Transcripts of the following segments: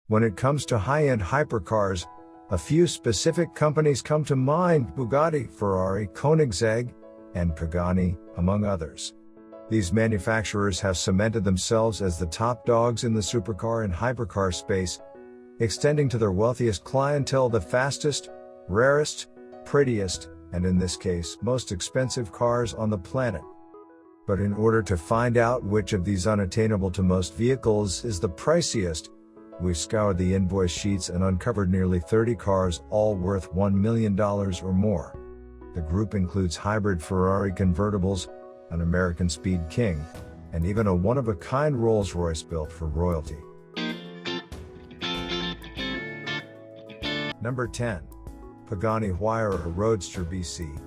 When it comes to high-end hypercars, a few specific companies come to mind: Bugatti, Ferrari, Koenigsegg, and Pagani, among others. These manufacturers have cemented themselves as the top dogs in the supercar and hypercar space, extending to their wealthiest clientele the fastest, rarest, prettiest, and in this case, most expensive cars on the planet. But in order to find out which of these unattainable to most vehicles is the priciest, we scoured the invoice sheets and uncovered nearly 30 cars, all worth $1 million or more. The group includes hybrid Ferrari convertibles, an American Speed King, and even a one-of-a-kind Rolls-Royce built for royalty. Number 10. Pagani Huayra Roadster BC.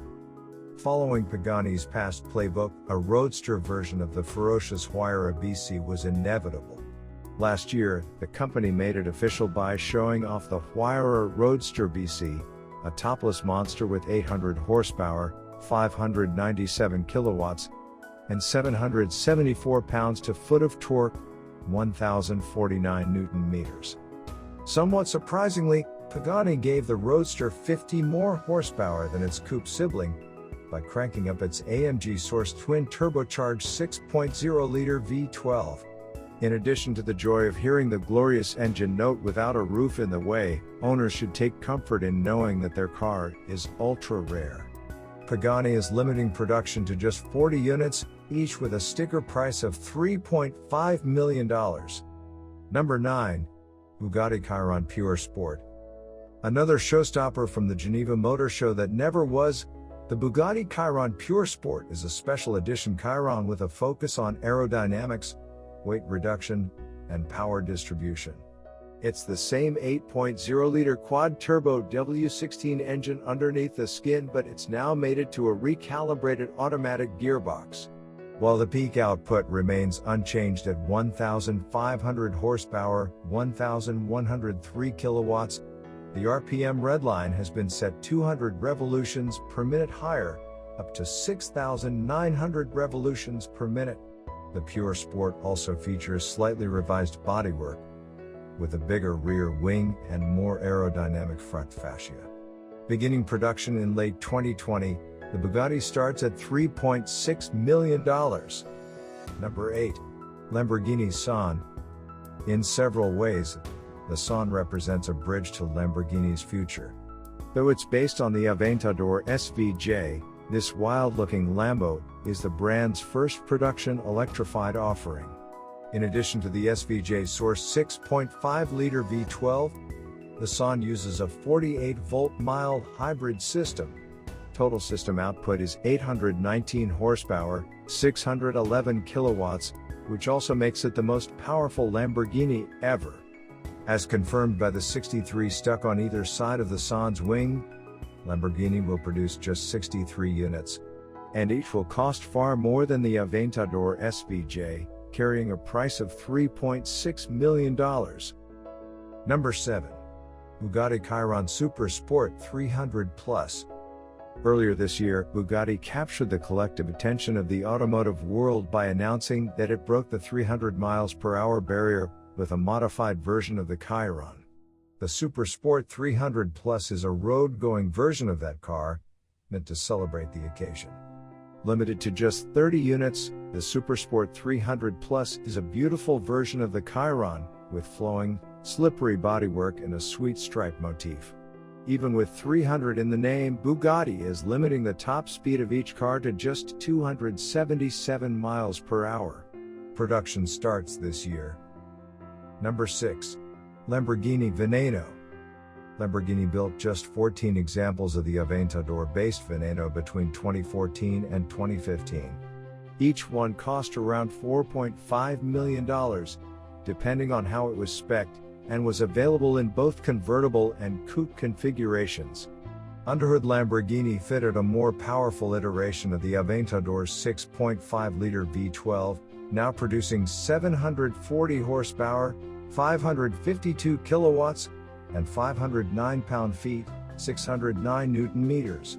Following Pagani's past playbook, a Roadster version of the ferocious Huayra BC was inevitable. Last year, the company made it official by showing off the Huayra Roadster BC, a topless monster with 800 horsepower, 597 kilowatts, and 774 pounds-to-foot of torque, 1,049 Newton-meters. Somewhat surprisingly, Pagani gave the Roadster 50 more horsepower than its coupe sibling by cranking up its AMG-sourced twin-turbocharged 6.0-liter V12. In addition to the joy of hearing the glorious engine note without a roof in the way, owners should take comfort in knowing that their car is ultra-rare. Pagani is limiting production to just 40 units, each with a sticker price of $3.5 million. Number 9. Bugatti Chiron Pure Sport. Another showstopper from the Geneva Motor Show that never was, the Bugatti Chiron Pure Sport is a special edition Chiron with a focus on aerodynamics, weight reduction, and power distribution. It's the same 8.0-liter quad-turbo W16 engine underneath the skin, but it's now mated to a recalibrated automatic gearbox. While the peak output remains unchanged at 1,500 horsepower, 1,103 kilowatts, the RPM redline has been set 200 revolutions per minute higher, up to 6,900 revolutions per minute. The Pure Sport also features slightly revised bodywork, with a bigger rear wing and more aerodynamic front fascia. Beginning production in late 2020, the Bugatti starts at $3.6 million. Number 8. Lamborghini Sian. In several ways, the Sian represents a bridge to Lamborghini's future. Though it's based on the Aventador SVJ, this wild-looking Lambo is the brand's first production electrified offering. In addition to the SVJ-sourced 6.5-liter V12, the Sian uses a 48-volt mild hybrid system. Total system output is 819 horsepower, 611 kilowatts, which also makes it the most powerful Lamborghini ever. As confirmed by the 63 stuck on either side of the Sian's wing, Lamborghini will produce just 63 units, and each will cost far more than the Aventador SVJ, carrying a price of $3.6 million. Number 7. Bugatti Chiron Super Sport 300 Plus. Earlier this year, Bugatti captured the collective attention of the automotive world by announcing that it broke the 300 miles per hour barrier with a modified version of the Chiron. The Super Sport 300 Plus is a road-going version of that car, meant to celebrate the occasion. Limited to just 30 units, the Super Sport 300 Plus is a beautiful version of the Chiron, with flowing, slippery bodywork and a sweet stripe motif. Even with 300 in the name, Bugatti is limiting the top speed of each car to just 277 miles per hour. Production starts this year. Number 6. Lamborghini Veneno. Lamborghini built just 14 examples of the Aventador-based Veneno between 2014 and 2015. Each one cost around $4.5 million, depending on how it was spec'd, and was available in both convertible and coupe configurations. Underhood Lamborghini fitted a more powerful iteration of the Aventador's 6.5-liter V12, now producing 740 horsepower, 552 kilowatts, and 509 pound-feet, 609 Newton-meters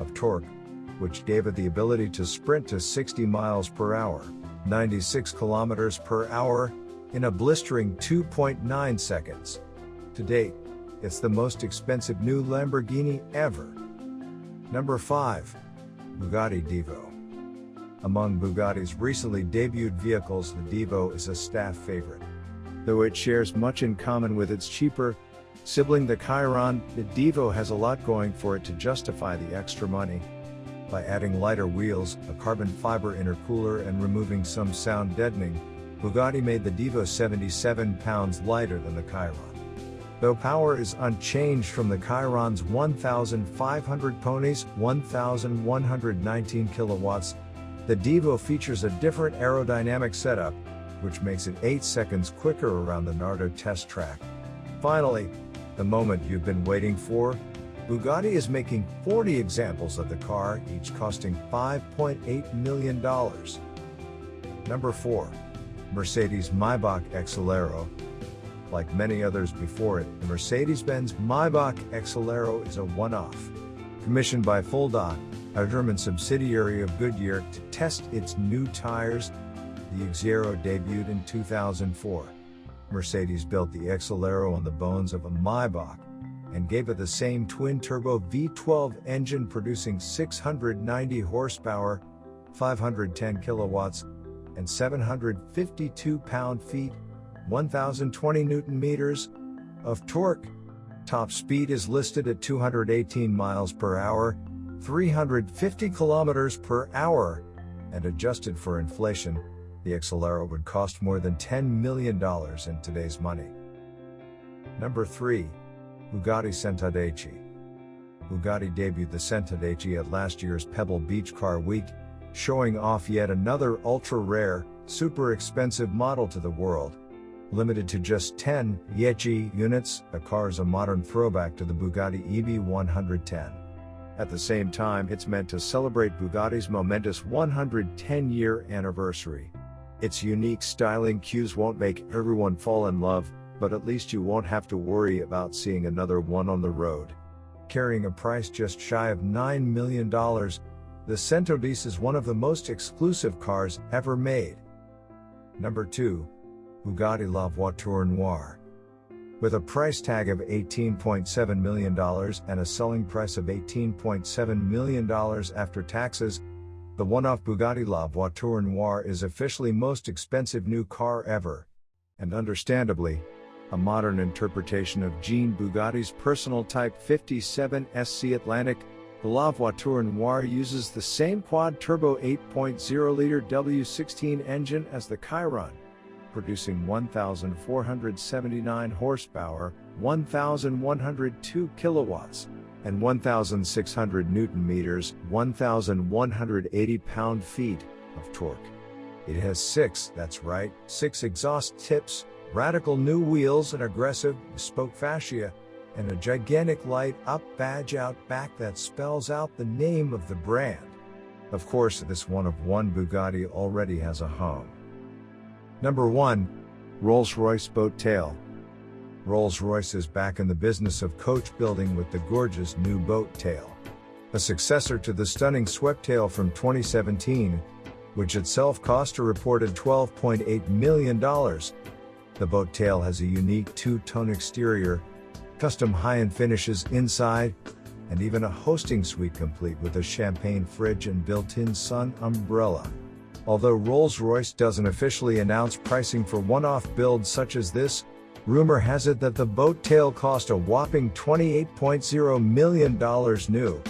of torque, which gave it the ability to sprint to 60 miles per hour, 96 kilometers per hour, in a blistering 2.9 seconds. To date, it's the most expensive new Lamborghini ever. Number 5. Bugatti Devo. Among Bugatti's recently debuted vehicles, the Devo is a staff favorite. Though it shares much in common with its cheaper sibling the Chiron, the Devo has a lot going for it to justify the extra money. By adding lighter wheels, a carbon fiber intercooler and removing some sound deadening, Bugatti made the Devo 77 pounds lighter than the Chiron. Though power is unchanged from the Chiron's 1,500 ponies, 1,119 kilowatts, the Devo features a different aerodynamic setup, which makes it 8 seconds quicker around the Nardo test track. Finally, the moment you've been waiting for, Bugatti is making 40 examples of the car, each costing $5.8 million. Number 4. Mercedes Maybach Exelero. Like many others before it, the Mercedes-Benz Maybach Exelero is a one-off. Commissioned by Fulda, a German subsidiary of Goodyear, to test its new tires, the Exelero debuted in 2004. Mercedes built the Exelero on the bones of a Maybach, and gave it the same twin-turbo V12 engine producing 690 horsepower, 510 kilowatts, and 752 pound-feet, 1,020 Newton-meters, of torque. Top speed is listed at 218 miles per hour, 350 kilometers per hour, and adjusted for inflation, the Exelero would cost more than $10 million in today's money. Number 3. Bugatti Centadaichi. Bugatti debuted the Centadaichi at last year's Pebble Beach Car Week, showing off yet another ultra-rare, super expensive model to the world. Limited to just 10 units, the car is a modern throwback to the Bugatti EB110. At the same time, it's meant to celebrate Bugatti's momentous 110-year anniversary. Its unique styling cues won't make everyone fall in love, but at least you won't have to worry about seeing another one on the road. Carrying a price just shy of $9 million, the Centadaichi is one of the most exclusive cars ever made. Number 2. Bugatti La Voiture Noire. With a price tag of $18.7 million and a selling price of $18.7 million after taxes, the one-off Bugatti La Voiture Noire is officially most expensive new car ever. And understandably, a modern interpretation of Jean Bugatti's personal Type 57 SC Atlantic, the La Voiture Noire uses the same quad-turbo 8.0-liter W16 engine as the Chiron, producing 1,479 horsepower, 1,102 kilowatts, and 1,600 Newton-meters, 1,180 pound-feet, of torque. It has 6 exhaust tips, radical new wheels, an aggressive, bespoke fascia, and a gigantic light-up badge out back that spells out the name of the brand. Of course, this one-of-one Bugatti already has a home. Number 1. Rolls-Royce Boat Tail. Rolls-Royce is back in the business of coach building with the gorgeous new Boat Tail. A successor to the stunning Swept Tail from 2017, which itself cost a reported $12.8 million. The Boat Tail has a unique two-tone exterior, custom high-end finishes inside, and even a hosting suite complete with a champagne fridge and built-in sun umbrella. Although Rolls-Royce doesn't officially announce pricing for one-off builds such as this, rumor has it that the Boat Tail cost a whopping $28.0 million new.